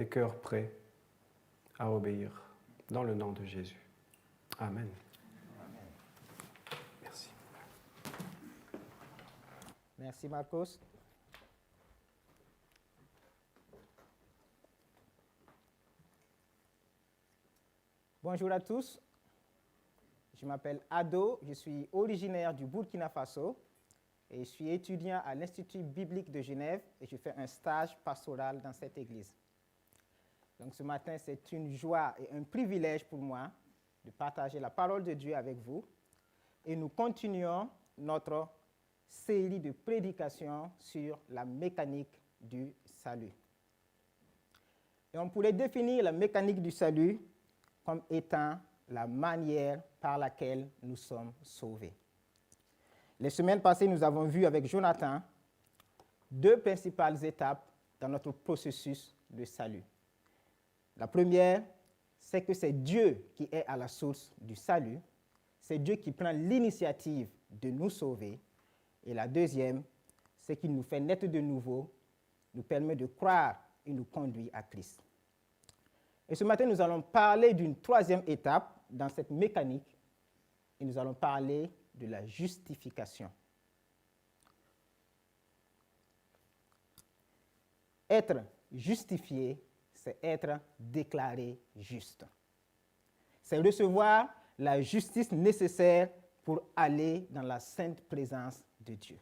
les cœurs prêts à obéir dans le nom de Jésus. Amen. Merci. Merci Marcos. Bonjour à tous. Je m'appelle Ado, je suis originaire du Burkina Faso et je suis étudiant à l'Institut biblique de Genève et je fais un stage pastoral dans cette église. Donc ce matin, c'est une joie et un privilège pour moi de partager la parole de Dieu avec vous. Et nous continuons notre série de prédications sur la mécanique du salut. Et on pourrait définir la mécanique du salut comme étant la manière par laquelle nous sommes sauvés. Les semaines passées, nous avons vu avec Jonathan deux principales étapes dans notre processus de salut. La première, c'est que c'est Dieu qui est à la source du salut. C'est Dieu qui prend l'initiative de nous sauver. Et la deuxième, c'est qu'il nous fait naître de nouveau, nous permet de croire et nous conduit à Christ. Et ce matin, nous allons parler d'une troisième étape dans cette mécanique et nous allons parler de la justification. Être justifié, c'est être déclaré juste. C'est recevoir la justice nécessaire pour aller dans la sainte présence de Dieu.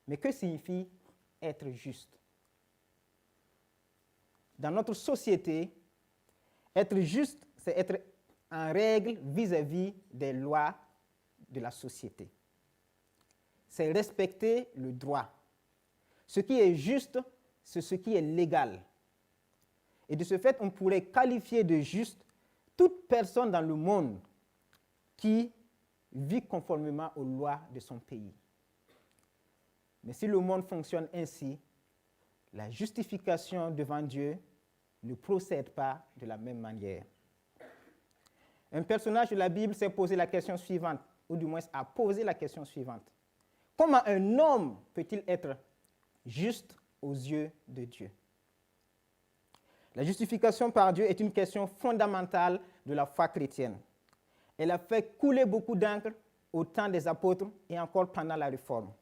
Mais que signifie être juste? Dans notre société, être juste, c'est être en règle vis-à-vis des lois de la société. C'est respecter le droit. Ce qui est juste, c'est ce qui est légal. Et de ce fait, on pourrait qualifier de juste toute personne dans le monde qui vit conformément aux lois de son pays. Mais si le monde fonctionne ainsi, la justification devant Dieu ne procède pas de la même manière. Un personnage de la Bible s'est posé la question suivante, ou du moins a posé la question suivante. Comment un homme peut-il être juste aux yeux de Dieu? La justification par Dieu est une question fondamentale de la foi chrétienne. Elle a fait couler beaucoup d'encre au temps des apôtres et encore pendant la Réforme.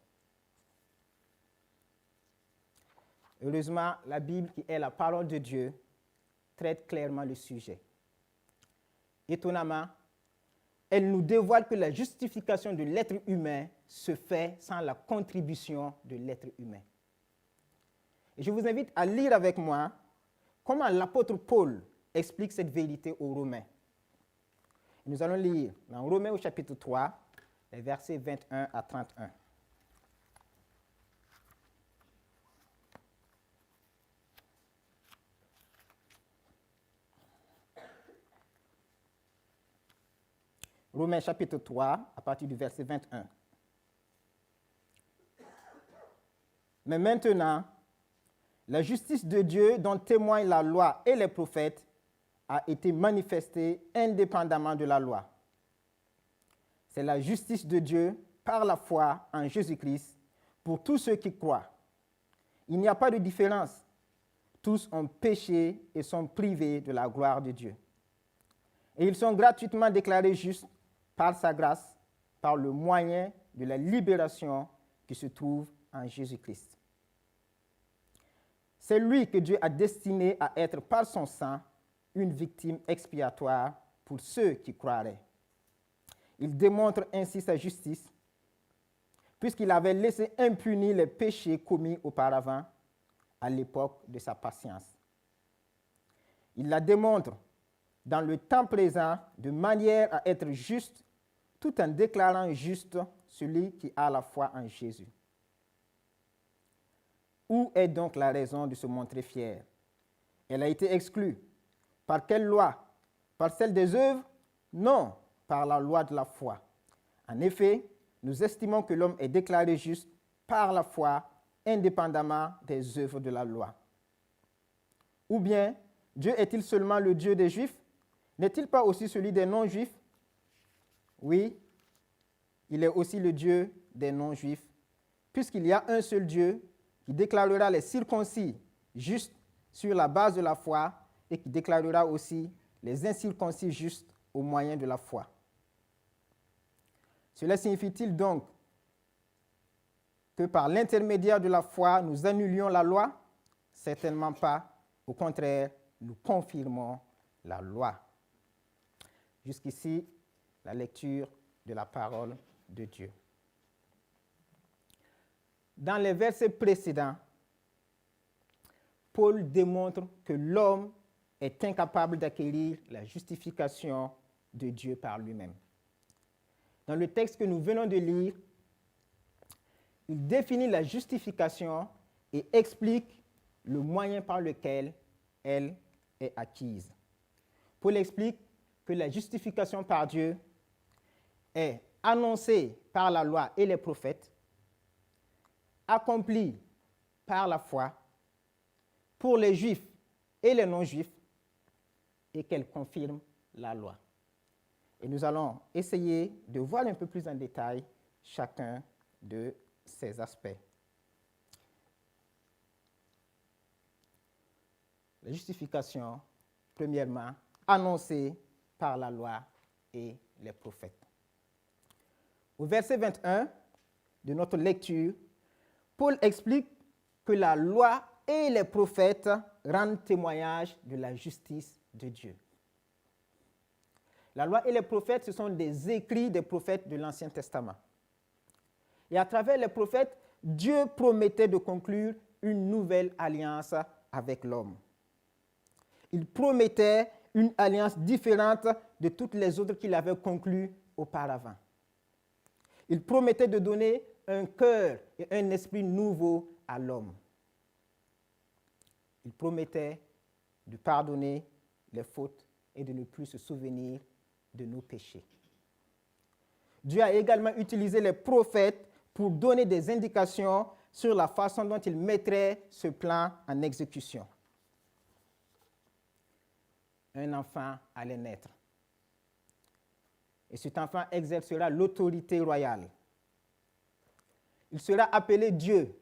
Heureusement, la Bible, qui est la parole de Dieu, traite clairement le sujet. Étonnamment, elle nous dévoile que la justification de l'être humain se fait sans la contribution de l'être humain. Et je vous invite à lire avec moi comment l'apôtre Paul explique cette vérité aux Romains. Nous allons lire dans Romains au chapitre 3, les versets 21 à 31. Romains chapitre 3, à partir du verset 21. Mais maintenant, la justice de Dieu dont témoignent la loi et les prophètes a été manifestée indépendamment de la loi. C'est la justice de Dieu par la foi en Jésus-Christ pour tous ceux qui croient. Il n'y a pas de différence. Tous ont péché et sont privés de la gloire de Dieu. Et ils sont gratuitement déclarés justes par sa grâce, par le moyen de la libération qui se trouve en Jésus-Christ. C'est lui que Dieu a destiné à être par son sang une victime expiatoire pour ceux qui croiraient. Il démontre ainsi sa justice, puisqu'il avait laissé impunis les péchés commis auparavant, à l'époque de sa patience. Il la démontre dans le temps présent de manière à être juste, tout en déclarant juste celui qui a la foi en Jésus. Où est donc la raison de se montrer fier? Elle a été exclue. Par quelle loi? Par celle des œuvres? Non, par la loi de la foi. En effet, nous estimons que l'homme est déclaré juste par la foi, indépendamment des œuvres de la loi. Ou bien, Dieu est-il seulement le Dieu des Juifs? N'est-il pas aussi celui des non-Juifs? Oui, il est aussi le Dieu des non-Juifs, puisqu'il y a un seul Dieu qui déclarera les circoncis justes sur la base de la foi et qui déclarera aussi les incirconcis justes au moyen de la foi. Cela signifie-t-il donc que par l'intermédiaire de la foi, nous annulions la loi? Certainement pas. Au contraire, nous confirmons la loi. Jusqu'ici, la lecture de la parole de Dieu. Dans les versets précédents, Paul démontre que l'homme est incapable d'acquérir la justification de Dieu par lui-même. Dans le texte que nous venons de lire, il définit la justification et explique le moyen par lequel elle est acquise. Paul explique que la justification par Dieu est annoncée par la loi et les prophètes, accomplie par la foi pour les juifs et les non-juifs, et qu'elle confirme la loi. Et nous allons essayer de voir un peu plus en détail chacun de ces aspects. La justification, premièrement, annoncée par la loi et les prophètes. Au verset 21 de notre lecture, Paul explique que la loi et les prophètes rendent témoignage de la justice de Dieu. La loi et les prophètes, ce sont des écrits des prophètes de l'Ancien Testament. Et à travers les prophètes, Dieu promettait de conclure une nouvelle alliance avec l'homme. Il promettait une alliance différente de toutes les autres qu'il avait conclues auparavant. Il promettait de donner un cœur et un esprit nouveau à l'homme. Il promettait de pardonner les fautes et de ne plus se souvenir de nos péchés. Dieu a également utilisé les prophètes pour donner des indications sur la façon dont il mettrait ce plan en exécution. Un enfant allait naître. Et cet enfant exercera l'autorité royale. Il sera appelé Dieu.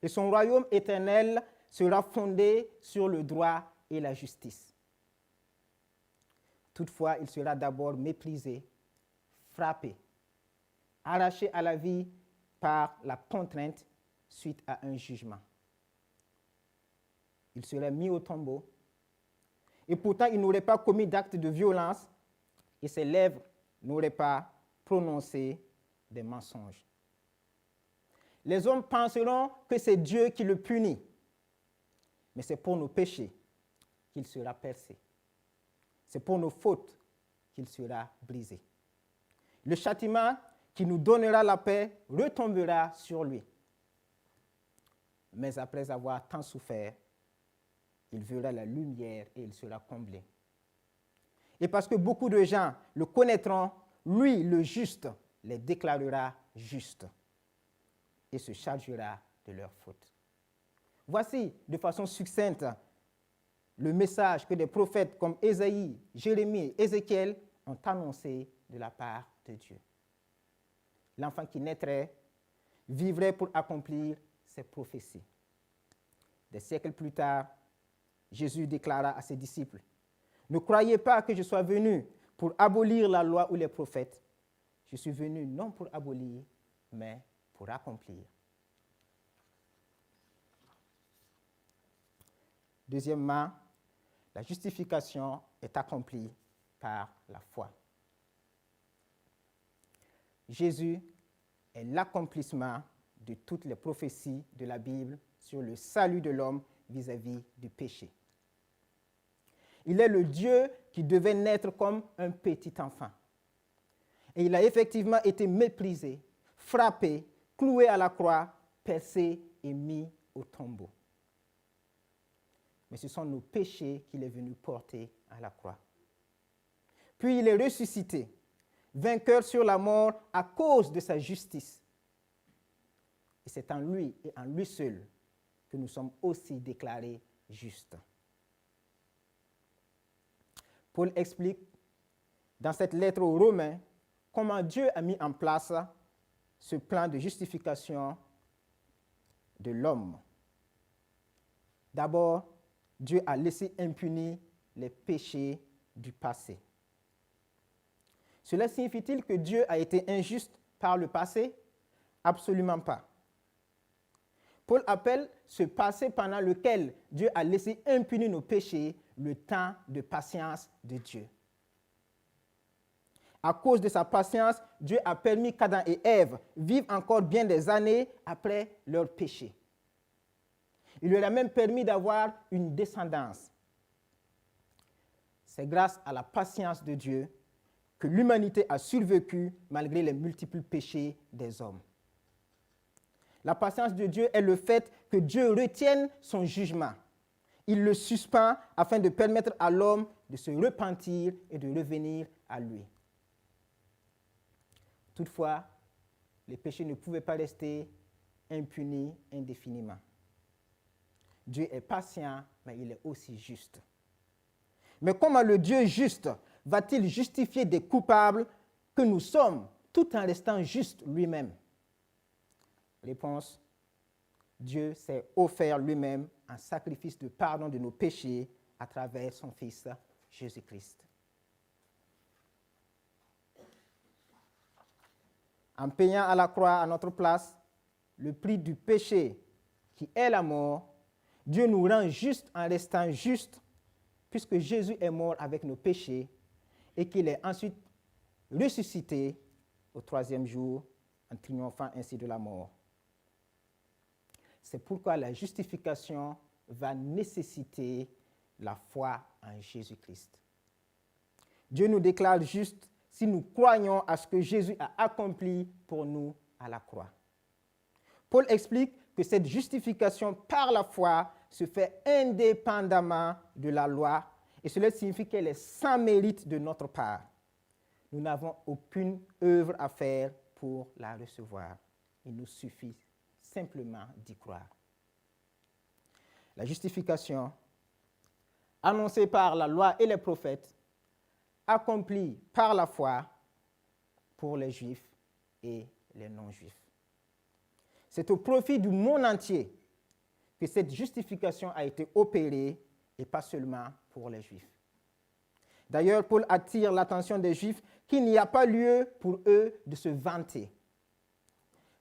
Et son royaume éternel sera fondé sur le droit et la justice. Toutefois, il sera d'abord méprisé, frappé, arraché à la vie par la contrainte suite à un jugement. Il serait mis au tombeau. Et pourtant, il n'aurait pas commis d'acte de violence et ses lèvres n'auraient pas prononcé des mensonges. Les hommes penseront que c'est Dieu qui le punit, mais c'est pour nos péchés qu'il sera percé. C'est pour nos fautes qu'il sera brisé. Le châtiment qui nous donnera la paix retombera sur lui. Mais après avoir tant souffert, il verra la lumière et il sera comblé. Et parce que beaucoup de gens le connaîtront, lui, le juste, les déclarera justes et se chargera de leurs fautes. Voici, de façon succincte, le message que des prophètes comme Ésaïe, Jérémie et Ézéchiel ont annoncé de la part de Dieu. L'enfant qui naîtrait vivrait pour accomplir ses prophéties. Des siècles plus tard, Jésus déclara à ses disciples, « Ne croyez pas que je sois venu pour abolir la loi ou les prophètes. Je suis venu non pour abolir, mais pour accomplir. » Deuxièmement, la justification est accomplie par la foi. Jésus est l'accomplissement de toutes les prophéties de la Bible sur le salut de l'homme vis-à-vis du péché. Il est le Dieu qui devait naître comme un petit enfant. Et il a effectivement été méprisé, frappé, cloué à la croix, percé et mis au tombeau. Mais ce sont nos péchés qu'il est venu porter à la croix. Puis il est ressuscité, vainqueur sur la mort à cause de sa justice. Et c'est en lui et en lui seul que nous sommes aussi déclarés justes. Paul explique dans cette lettre aux Romains comment Dieu a mis en place ce plan de justification de l'homme. D'abord, Dieu a laissé impunis les péchés du passé. Cela signifie-t-il que Dieu a été injuste par le passé? Absolument pas. Paul appelle ce passé pendant lequel Dieu a laissé impunis nos péchés le temps de patience de Dieu. À cause de sa patience, Dieu a permis qu'Adam et Ève vivent encore bien des années après leur péché. Il leur a même permis d'avoir une descendance. C'est grâce à la patience de Dieu que l'humanité a survécu malgré les multiples péchés des hommes. La patience de Dieu est le fait que Dieu retienne son jugement. Il le suspend afin de permettre à l'homme de se repentir et de revenir à lui. Toutefois, les péchés ne pouvaient pas rester impunis indéfiniment. Dieu est patient, mais il est aussi juste. Mais comment le Dieu juste va-t-il justifier des coupables que nous sommes, tout en restant juste lui-même? Réponse: Dieu s'est offert lui-même un sacrifice de pardon de nos péchés à travers son Fils Jésus-Christ. En payant à la croix à notre place le prix du péché qui est la mort, Dieu nous rend juste en restant juste, puisque Jésus est mort avec nos péchés et qu'il est ensuite ressuscité au 3e jour en triomphant ainsi de la mort. C'est pourquoi la justification va nécessiter la foi en Jésus-Christ. Dieu nous déclare justes si nous croyons à ce que Jésus a accompli pour nous à la croix. Paul explique que cette justification par la foi se fait indépendamment de la loi, et cela signifie qu'elle est sans mérite de notre part. Nous n'avons aucune œuvre à faire pour la recevoir. Il nous suffit simplement d'y croire. La justification, annoncée par la loi et les prophètes, accomplie par la foi pour les Juifs et les non-Juifs. C'est au profit du monde entier que cette justification a été opérée et pas seulement pour les Juifs. D'ailleurs, Paul attire l'attention des Juifs qu'il n'y a pas lieu pour eux de se vanter,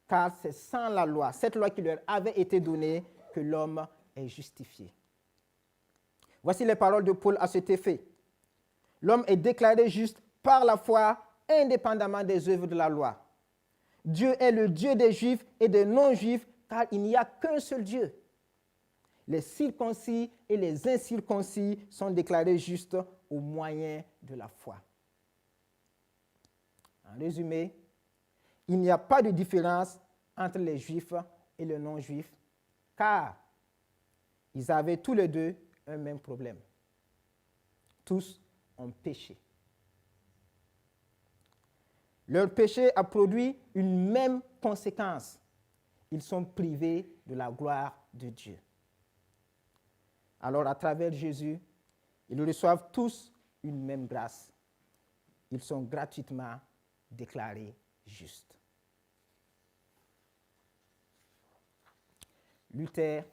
car c'est sans la loi, cette loi qui leur avait été donnée, que l'homme est justifié. Voici les paroles de Paul à cet effet. L'homme est déclaré juste par la foi, indépendamment des œuvres de la loi. Dieu est le Dieu des Juifs et des non-Juifs, car il n'y a qu'un seul Dieu. Les circoncis et les incirconcis sont déclarés justes au moyen de la foi. En résumé, il n'y a pas de différence entre les Juifs et les non-Juifs, car ils avaient tous les deux un même problème. Tous ont péché. Leur péché a produit une même conséquence. Ils sont privés de la gloire de Dieu. Alors, à travers Jésus, ils reçoivent tous une même grâce. Ils sont gratuitement déclarés justes. Luther,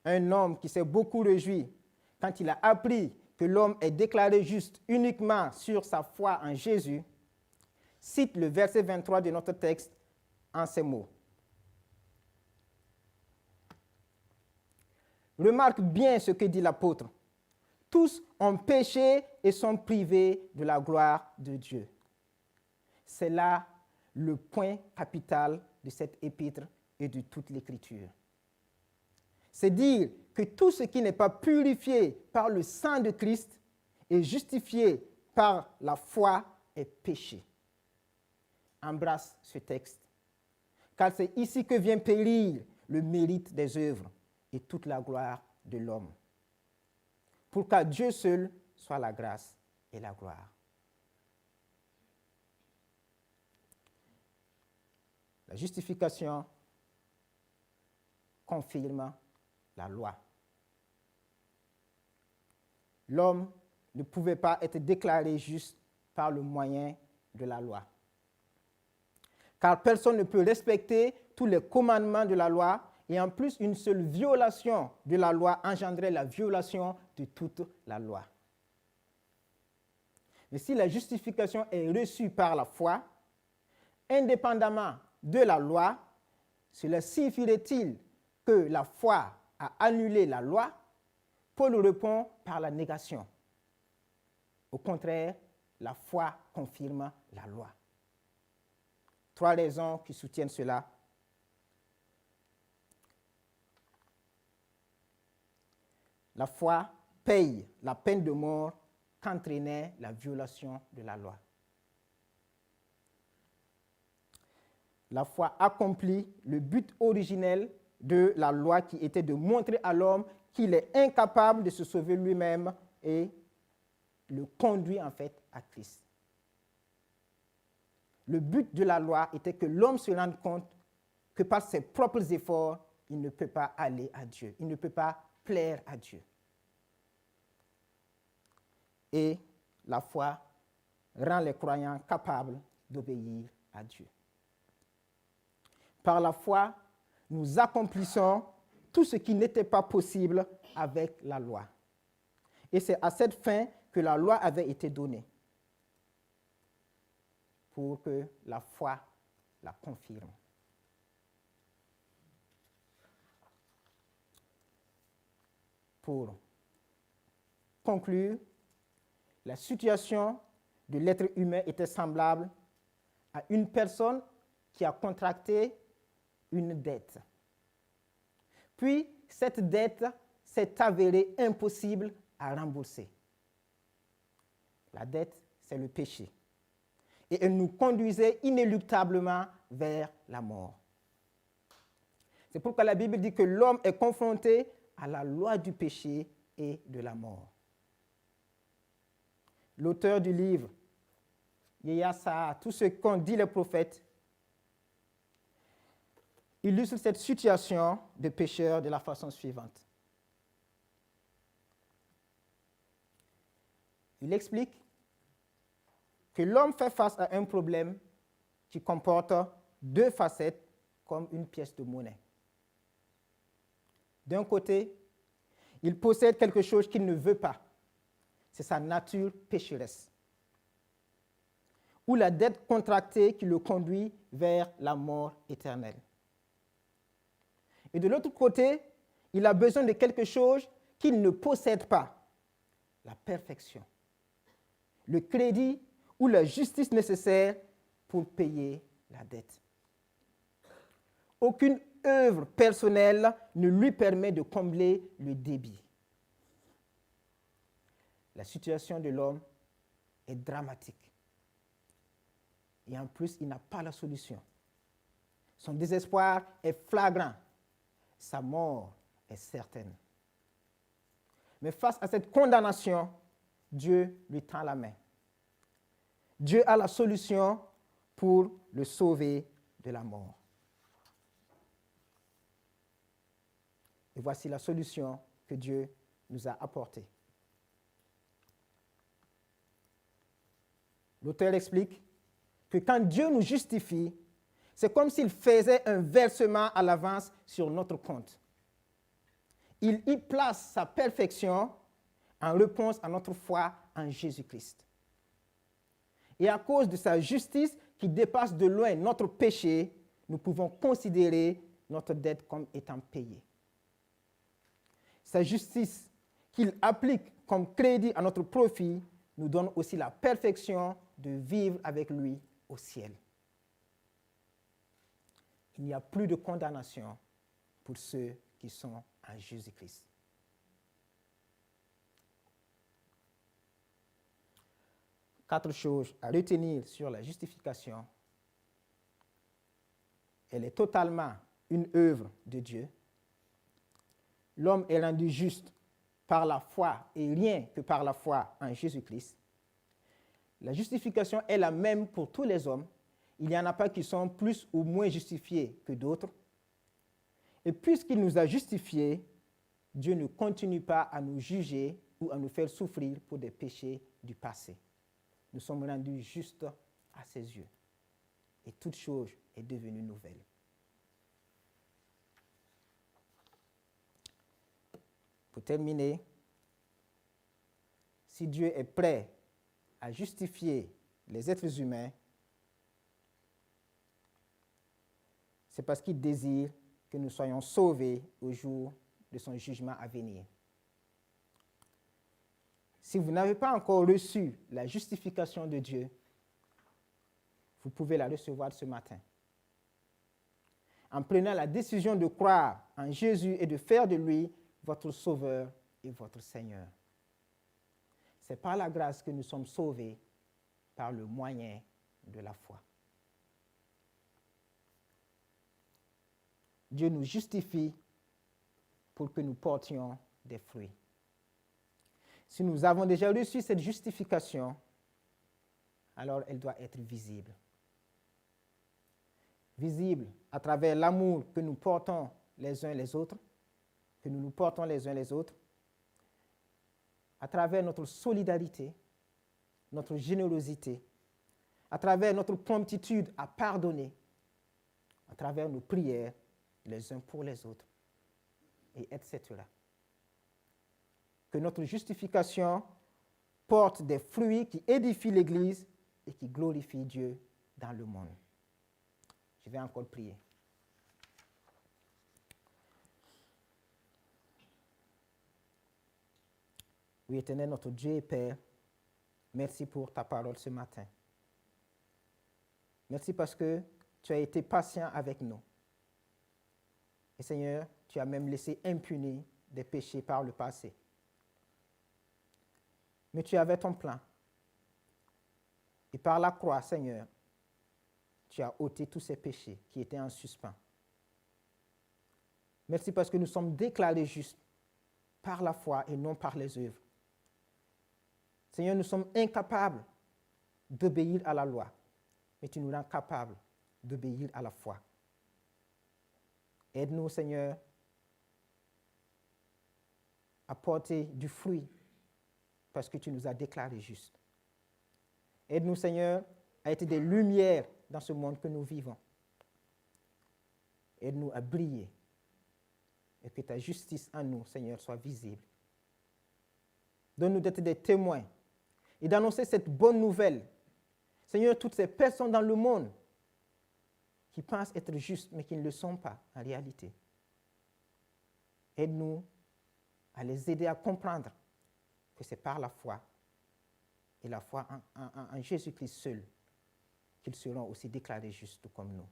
un homme qui s'est beaucoup réjoui quand il a appris que l'homme est déclaré juste uniquement sur sa foi en Jésus, cite le verset 23 de notre texte en ces mots. Remarque bien ce que dit l'apôtre. Tous ont péché et sont privés de la gloire de Dieu. C'est là le point capital de cette épître et de toute l'Écriture. C'est dire que tout ce qui n'est pas purifié par le sang de Christ et justifié par la foi est péché. Embrasse ce texte, car c'est ici que vient périr le mérite des œuvres et toute la gloire de l'homme. Pour qu'à Dieu seul soit la grâce et la gloire. La justification confirme la loi. L'homme ne pouvait pas être déclaré juste par le moyen de la loi. Car personne ne peut respecter tous les commandements de la loi Et en plus, une seule violation de la loi engendrait la violation de toute la loi. Mais si la justification est reçue par la foi, indépendamment de la loi, cela signifierait-il que la foi a annulé la loi? Paul répond par la négation. Au contraire, la foi confirme la loi. 3 raisons qui soutiennent cela. La foi paye la peine de mort qu'entraînait la violation de la loi. La foi accomplit le but originel de la loi qui était de montrer à l'homme qu'il est incapable de se sauver lui-même et le conduit en fait à Christ. Le but de la loi était que l'homme se rende compte que par ses propres efforts, il ne peut pas aller à Dieu, il ne peut pas plaire à Dieu. Et la foi rend les croyants capables d'obéir à Dieu. Par la foi, nous accomplissons tout ce qui n'était pas possible avec la loi. Et c'est à cette fin que la loi avait été donnée, pour que la foi la confirme. Pour conclure, la situation de l'être humain était semblable à une personne qui a contracté une dette. Puis, cette dette s'est avérée impossible à rembourser. La dette, c'est le péché. Et elle nous conduisait inéluctablement vers la mort. C'est pourquoi la Bible dit que l'homme est confronté à la loi du péché et de la mort. L'auteur du livre, Yesaya, tout ce qu'ont dit les prophètes, illustre cette situation de pécheur de la façon suivante. Il explique que l'homme fait face à un problème qui comporte 2 facettes comme une pièce de monnaie. D'un côté, il possède quelque chose qu'il ne veut pas. C'est sa nature pécheresse. Ou la dette contractée qui le conduit vers la mort éternelle. Et de l'autre côté, il a besoin de quelque chose qu'il ne possède pas. La perfection. Le crédit ou la justice nécessaire pour payer la dette. Aucune œuvre personnelle ne lui permet de combler le débit. La situation de l'homme est dramatique. Et en plus, il n'a pas la solution. Son désespoir est flagrant. Sa mort est certaine. Mais face à cette condamnation, Dieu lui tend la main. Dieu a la solution pour le sauver de la mort. Et voici la solution que Dieu nous a apportée. L'auteur explique que quand Dieu nous justifie, c'est comme s'il faisait un versement à l'avance sur notre compte. Il y place sa perfection en réponse à notre foi en Jésus-Christ. Et à cause de sa justice qui dépasse de loin notre péché, nous pouvons considérer notre dette comme étant payée. Sa justice qu'il applique comme crédit à notre profit nous donne aussi la perfection de vivre avec lui au ciel. Il n'y a plus de condamnation pour ceux qui sont en Jésus-Christ. Quatre choses à retenir sur la justification. Elle est totalement une œuvre de Dieu. L'homme est rendu juste par la foi et rien que par la foi en Jésus-Christ. La justification est la même pour tous les hommes. Il n'y en a pas qui sont plus ou moins justifiés que d'autres. Et puisqu'il nous a justifiés, Dieu ne continue pas à nous juger ou à nous faire souffrir pour des péchés du passé. Nous sommes rendus justes à ses yeux. Et toute chose est devenue nouvelle. Pour terminer, si Dieu est prêt à justifier les êtres humains, c'est parce qu'il désire que nous soyons sauvés au jour de son jugement à venir. Si vous n'avez pas encore reçu la justification de Dieu, vous pouvez la recevoir ce matin. En prenant la décision de croire en Jésus et de faire de lui votre Sauveur et votre Seigneur. C'est par la grâce que nous sommes sauvés par le moyen de la foi. Dieu nous justifie pour que nous portions des fruits. Si nous avons déjà reçu cette justification, alors elle doit être visible. Visible à travers l'amour que nous portons les uns les autres, à travers notre solidarité, notre générosité, à travers notre promptitude à pardonner, à travers nos prières les uns pour les autres, et etc. Que notre justification porte des fruits qui édifient l'Église et qui glorifient Dieu dans le monde. Je vais encore prier. Oui, Éternel, notre Dieu et Père, merci pour ta parole ce matin. Merci parce que tu as été patient avec nous. Et Seigneur, tu as même laissé impunis des péchés par le passé. Mais tu avais ton plan. Et par la croix, Seigneur, tu as ôté tous ces péchés qui étaient en suspens. Merci parce que nous sommes déclarés justes par la foi et non par les œuvres. Seigneur, nous sommes incapables d'obéir à la loi, mais tu nous rends capables d'obéir à la foi. Aide-nous, Seigneur, à porter du fruit parce que tu nous as déclarés justes. Aide-nous, Seigneur, à être des lumières dans ce monde que nous vivons. Aide-nous à briller et que ta justice en nous, Seigneur, soit visible. Donne-nous d'être des témoins et d'annoncer cette bonne nouvelle. Seigneur, toutes ces personnes dans le monde qui pensent être justes, mais qui ne le sont pas en réalité. Aide-nous à les aider à comprendre que c'est par la foi et la foi en Jésus-Christ seul qu'ils seront aussi déclarés justes comme nous.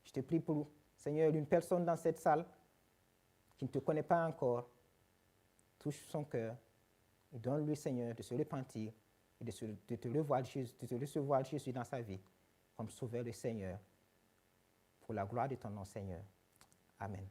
Je te prie pour, Seigneur, une personne dans cette salle qui ne te connaît pas encore, touche son cœur et donne-lui, Seigneur, de se repentir et de te recevoir Jésus dans sa vie comme Sauveur et Seigneur, pour la gloire de ton nom, Seigneur. Amen.